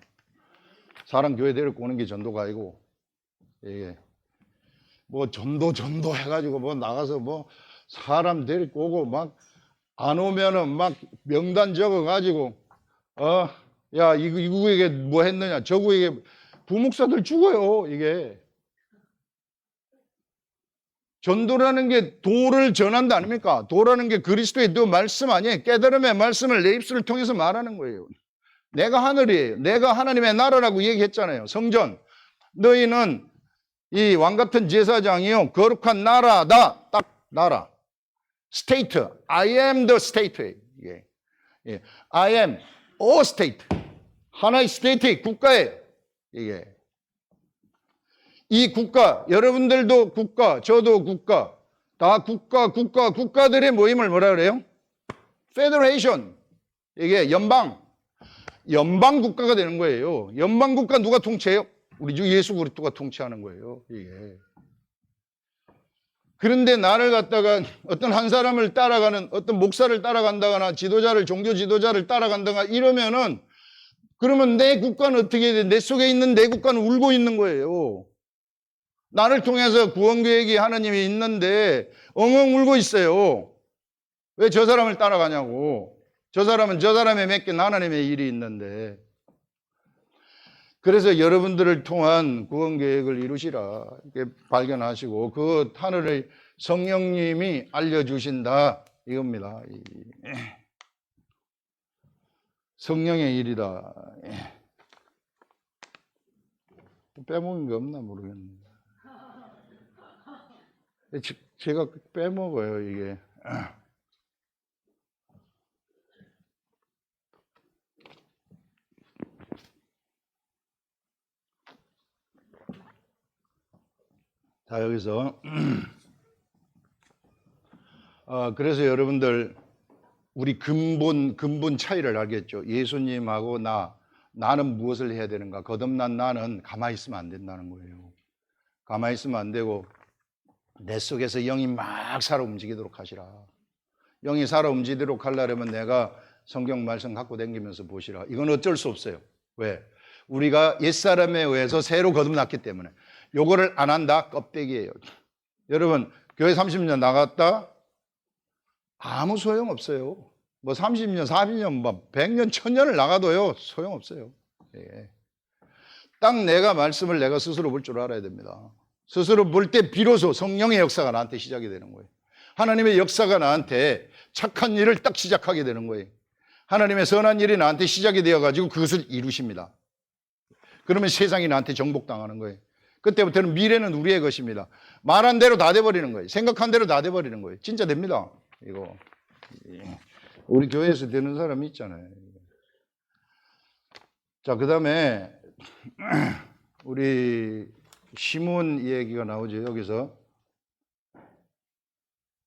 사람 교회 데리고 오는 게 전도가 아니고 이게 뭐 전도 해가지고 뭐 나가서 뭐 사람 데리고 오고 막 안 오면은 막 명단 적어가지고 야 이국에게 뭐 했느냐 저국에게 부목사들 죽어요. 이게 전도라는 게 도를 전한다 아닙니까? 도라는 게 그리스도의 또 말씀 아니에요. 깨달음의 말씀을 내 입술을 통해서 말하는 거예요. 내가 하늘이에요. 내가 하나님의 나라라고 얘기했잖아요. 성전 너희는 이 왕같은 제사장이요 거룩한 나라다. 딱 나라 스테이트 I am the state. 예. I am a state. 하나의 스테이트 국가예요. 이게 이 국가 여러분들도 국가 저도 국가 다 국가들의 모임을 뭐라 그래요? Federation. 이게 연방 국가가 되는 거예요. 연방 국가 누가 통치해요? 우리 주 예수 그리스도가 통치하는 거예요. 이게. 그런데 나를 갖다가 어떤 한 사람을 따라가는 어떤 목사를 따라간다거나 지도자를 종교 지도자를 따라간다거나 이러면은 그러면 내 국가는 어떻게 돼? 내 속에 있는 내 국가는 울고 있는 거예요. 나를 통해서 구원 계획이 하나님이 있는데 엉엉 울고 있어요. 왜 저 사람을 따라가냐고. 저 사람은 저 사람에 맡긴 하나님의 일이 있는데. 그래서 여러분들을 통한 구원 계획을 이루시라 이렇게 발견하시고 그 하늘의 성령님이 알려주신다 이겁니다. 성령의 일이다. 빼먹은 게 없나 모르겠네. 제가 빼먹어요 이게. 자 여기서 그래서 여러분들 우리 근본 차이를 알겠죠. 예수님하고 나는 무엇을 해야 되는가? 거듭난 나는 가만히 있으면 안 된다는 거예요. 가만히 있으면 안 되고 내 속에서 영이 막 살아 움직이도록 하시라. 영이 살아 움직이도록 하려면 내가 성경 말씀 갖고 다니면서 보시라. 이건 어쩔 수 없어요. 왜? 우리가 옛사람에 의해서 새로 거듭났기 때문에. 요거를 안 한다? 껍데기예요. 여러분 교회 30년 나갔다? 아무 소용없어요. 뭐 30년, 40년, 뭐 100년, 1000년을 나가도요 소용없어요. 예. 딱 내가 말씀을 내가 스스로 볼 줄 알아야 됩니다. 스스로 볼 때 비로소 성령의 역사가 나한테 시작이 되는 거예요. 하나님의 역사가 나한테 착한 일을 딱 시작하게 되는 거예요. 하나님의 선한 일이 나한테 시작이 되어가지고 그것을 이루십니다. 그러면 세상이 나한테 정복당하는 거예요. 그때부터는 미래는 우리의 것입니다. 말한 대로 다 돼버리는 거예요. 생각한 대로 다 돼버리는 거예요. 진짜 됩니다. 이거 우리 교회에서 되는 사람이 있잖아요. 자, 그 다음에 우리 시몬 얘기가 나오죠. 여기서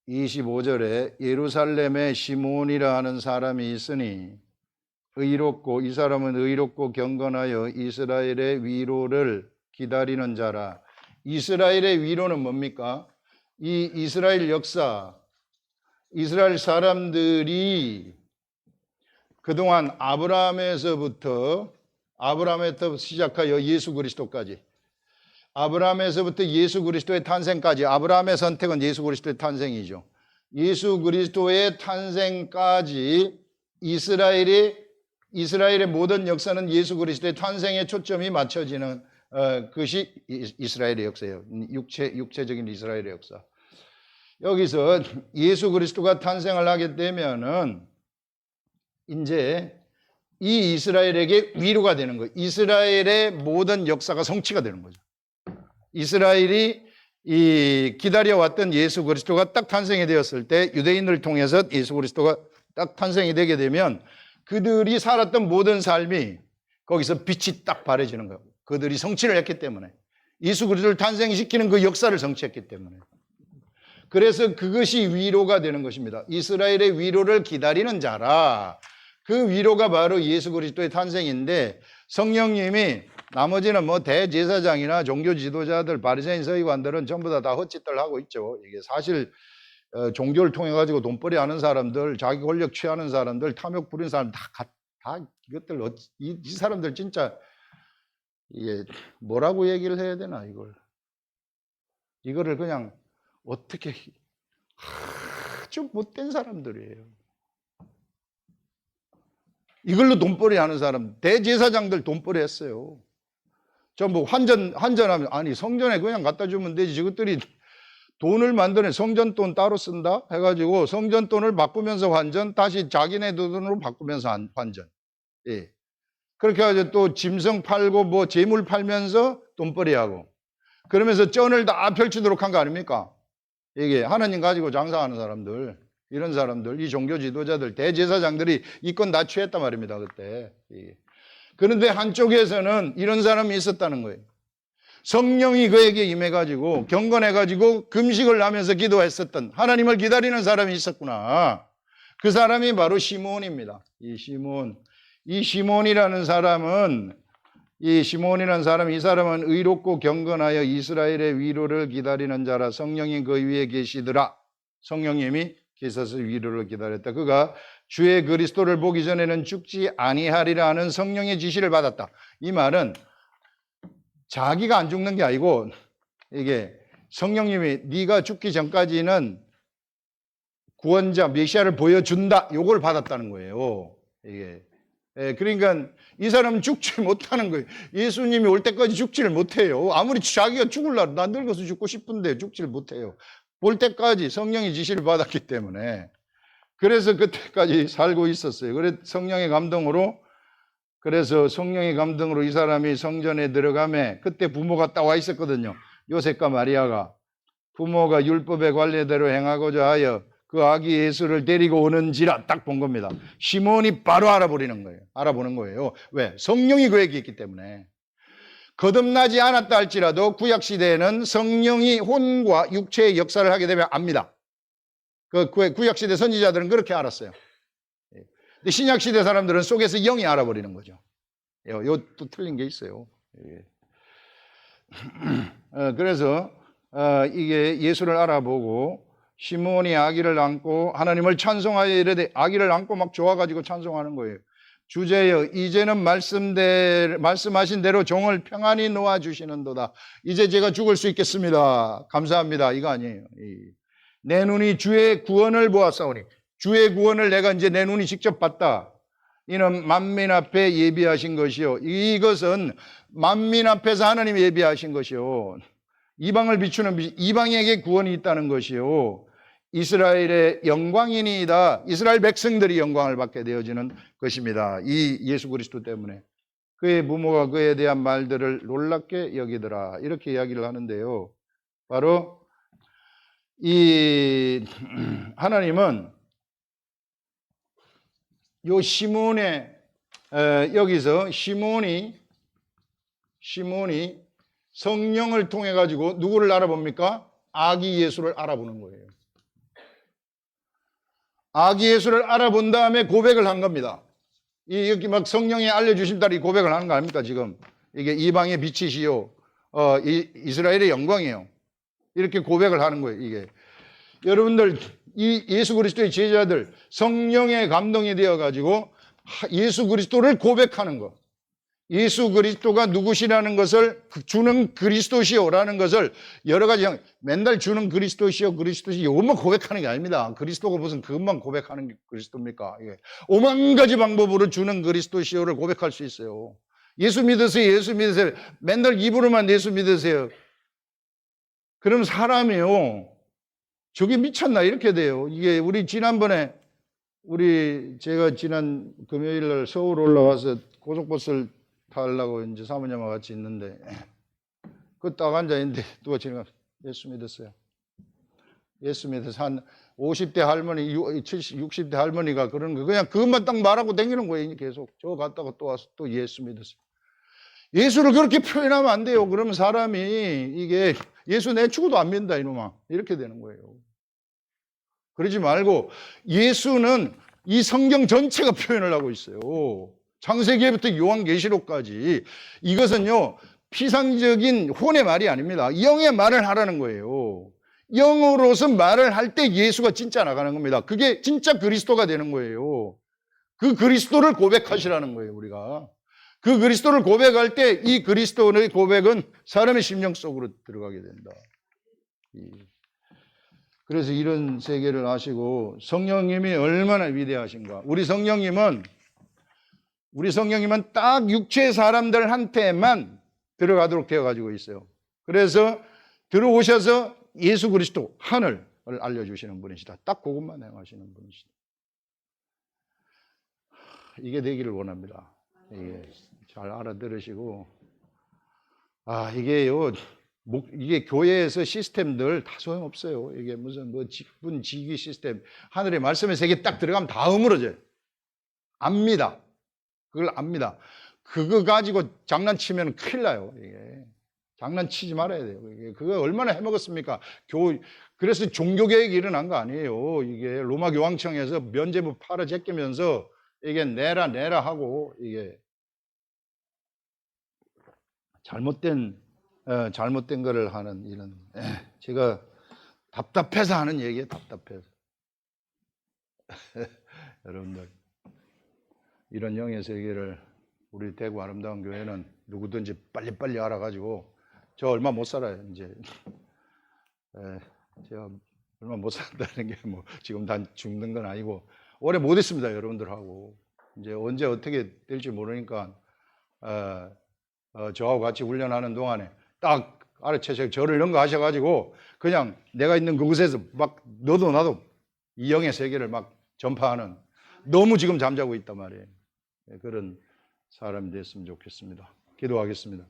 25절에 예루살렘에 시몬이라 하는 사람이 있으니 의롭고 이 사람은 의롭고 경건하여 이스라엘의 위로를 기다리는 자라. 이스라엘의 위로는 뭡니까? 이 이스라엘 역사, 이스라엘 사람들이 그동안 아브라함에서부터 시작하여 예수 그리스도까지, 아브라함에서부터 예수 그리스도의 탄생까지, 아브라함의 선택은 예수 그리스도의 탄생이죠. 예수 그리스도의 탄생까지 이스라엘의 모든 역사는 예수 그리스도의 탄생에 초점이 맞춰지는 그것이 이스라엘의 역사예요. 육체적인 이스라엘의 역사. 여기서 예수 그리스도가 탄생을 하게 되면은 이제 이 이스라엘에게 위로가 되는 거예요. 이스라엘의 모든 역사가 성취가 되는 거죠. 이스라엘이 이 기다려왔던 예수 그리스도가 딱 탄생이 되었을 때 유대인을 통해서 예수 그리스도가 딱 탄생이 되게 되면 그들이 살았던 모든 삶이 거기서 빛이 딱 발해지는 거예요. 그들이 성취를 했기 때문에, 예수 그리스도를 탄생시키는 그 역사를 성취했기 때문에. 그래서 그것이 위로가 되는 것입니다. 이스라엘의 위로를 기다리는 자라. 그 위로가 바로 예수 그리스도의 탄생인데, 성령님이 나머지는 뭐 대제사장이나 종교 지도자들, 바리새인 서기관들은 전부 다 헛짓들 하고 있죠. 이게 사실 종교를 통해 가지고 돈벌이 하는 사람들, 자기 권력 취하는 사람들, 탐욕 부리는 사람 다 이것들 이 사람들 진짜 이게 뭐라고 얘기를 해야 되나 이걸. 이거를 그냥 어떻게 아주 못된 사람들이에요. 이걸로 돈벌이 하는 사람, 대제사장들 돈벌이 했어요. 전부 환전하면, 아니, 성전에 그냥 갖다 주면 되지. 저것들이 돈을 만드는 성전돈 따로 쓴다? 해가지고 성전돈을 바꾸면서 환전, 다시 자기네 돈으로 바꾸면서 환전. 예. 그렇게 해가지고 또 짐승 팔고 뭐 재물 팔면서 돈벌이 하고. 그러면서 쩐을 다 펼치도록 한 거 아닙니까? 이게 하나님 가지고 장사하는 사람들, 이런 사람들, 이 종교 지도자들, 대제사장들이 이 건 다 취했단 말입니다, 그때. 그런데 한쪽에서는 이런 사람이 있었다는 거예요. 성령이 그에게 임해가지고 경건해가지고 금식을 하면서 기도했었던 하나님을 기다리는 사람이 있었구나. 그 사람이 바로 시몬입니다. 이 시몬이라는 사람은 이 사람은 의롭고 경건하여 이스라엘의 위로를 기다리는 자라. 성령이 그 위에 계시더라. 성령님이 계셔서 위로를 기다렸다. 그가 주의 그리스도를 보기 전에는 죽지 아니하리라 하는 성령의 지시를 받았다. 이 말은 자기가 안 죽는 게 아니고 이게 성령님이 네가 죽기 전까지는 구원자 메시아를 보여준다. 요걸 받았다는 거예요. 이게 그러니까 이 사람은 죽지 못하는 거예요. 예수님이 올 때까지 죽지를 못해요. 아무리 자기가 죽을라 나 늙어서 죽고 싶은데 죽지를 못해요. 볼 때까지 성령의 지시를 받았기 때문에 그래서 그때까지 살고 있었어요. 그래서 성령의 감동으로 이 사람이 성전에 들어가매 그때 부모가 딱 와 있었거든요. 요셉과 마리아가 부모가 율법의 관례대로 행하고자 하여 그 아기 예수를 데리고 오는지라 딱 본 겁니다. 시몬이 바로 알아보는 거예요. 왜? 성령이 그에게 있기 때문에. 거듭나지 않았다 할지라도 구약시대에는 성령이 혼과 육체의 역사를 하게 되면 압니다. 그 구약시대 선지자들은 그렇게 알았어요. 근데 신약시대 사람들은 속에서 영이 알아버리는 거죠. 이것도 틀린 게 있어요. 그래서 이게 예수를 알아보고 시몬이 아기를 안고 하나님을 찬송하여 이르되 아기를 안고 막 좋아가지고 찬송하는 거예요. 주제여 이제는 말씀하신 대로 종을 평안히 놓아주시는도다. 이제 제가 죽을 수 있겠습니다. 감사합니다. 이거 아니에요. 내 눈이 주의 구원을 보았사오니 주의 구원을 내가 이제 내 눈이 직접 봤다. 이는 만민 앞에 예비하신 것이요. 이것은 만민 앞에서 하나님이 예비하신 것이요. 이방을 비추는 이방에게 구원이 있다는 것이요. 이스라엘의 영광이니이다. 이스라엘 백성들이 영광을 받게 되어지는 것입니다. 이 예수 그리스도 때문에. 그의 부모가 그에 대한 말들을 놀랍게 여기더라. 이렇게 이야기를 하는데요. 바로 이 하나님은 요 시몬의 여기서 시몬이 성령을 통해 가지고 누구를 알아봅니까? 아기 예수를 알아보는 거예요. 아기 예수를 알아본 다음에 고백을 한 겁니다. 이렇게 막 성령이 알려주신다니 고백을 하는 거 아닙니까? 지금 이게 이방의 빛이시요, 이스라엘의 영광이에요. 이렇게 고백을 하는 거예요. 이게 여러분들 이 예수 그리스도의 제자들 성령의 감동이 되어 가지고 예수 그리스도를 고백하는 거. 예수 그리스도가 누구시라는 것을 주는 그리스도시오라는 것을 여러 가지 맨날 주는 그리스도시오 이것만 고백하는 게 아닙니다. 그리스도가 무슨 그것만 고백하는 게 그리스도입니까? 이게 오만 가지 방법으로 주는 그리스도시오를 고백할 수 있어요. 예수 믿으세요. 맨날 입으로만 예수 믿으세요. 그럼 사람이요. 저게 미쳤나 이렇게 돼요. 이게 우리 지난번에 제가 지난 금요일 날 서울 올라와서 고속버스를 타려고 이제 사모님과 같이 있는데 그 딱 앉아 있는데 누가 지나가 예수 믿었어요. 예수 믿어서 한 50대 할머니, 60대 할머니가 그러는 거 그냥 그것만 딱 말하고 다니는 거예요. 계속 저 갔다가 또 와서 또 예수 믿었어요. 예수를 그렇게 표현하면 안 돼요. 그러면 사람이 이게 예수 내 죽어도 안 믿는다 이놈아 이렇게 되는 거예요. 그러지 말고 예수는 이 성경 전체가 표현을 하고 있어요. 창세기부터 요한계시록까지 이것은요 피상적인 혼의 말이 아닙니다. 영의 말을 하라는 거예요. 영으로서 말을 할 때 예수가 진짜 나가는 겁니다. 그게 진짜 그리스도가 되는 거예요. 그 그리스도를 고백하시라는 거예요. 우리가 그 그리스도를 고백할 때 이 그리스도의 고백은 사람의 심령 속으로 들어가게 된다. 그래서 이런 세계를 아시고 성령님이 얼마나 위대하신가. 우리 성령님은 딱 육체 사람들한테만 들어가도록 되어 가지고 있어요. 그래서 들어오셔서 예수 그리스도 하늘을 알려주시는 분이시다. 딱 그것만 행하시는 분이시다. 이게 되기를 원합니다. 이게 잘 알아들으시고, 이게요, 이게 교회에서 시스템들 다 소용없어요. 이게 무슨 직분, 직위 시스템, 하늘의 말씀의 세계 딱 들어가면 다 허물어져요. 압니다. 그걸 압니다. 그거 가지고 장난치면 큰일 나요. 이게 장난치지 말아야 돼요. 이게 그거 얼마나 해먹었습니까? 그래서 종교개혁이 일어난 거 아니에요. 이게 로마 교황청에서 면죄부 팔아 제끼면서 이게 내라 하고 이게 잘못된 거를 하는 이런, 제가 답답해서 하는 얘기예요. 답답해서. 여러분들, 이런 영의 세계를 우리 대구 아름다운 교회는 누구든지 빨리빨리 알아가지고, 저 얼마 못 살아요. 이제 제가 얼마 못 산다는 게 뭐 지금 다 죽는 건 아니고 오래 못 있습니다. 여러분들하고 이제 언제 어떻게 될지 모르니까 저하고 같이 훈련하는 동안에 딱 알아채서 저를 능가하셔가지고 그냥 내가 있는 그곳에서 막 너도 나도 이 영의 세계를 막 전파하는, 너무 지금 잠자고 있단 말이에요. 그런 사람이 됐으면 좋겠습니다. 기도하겠습니다.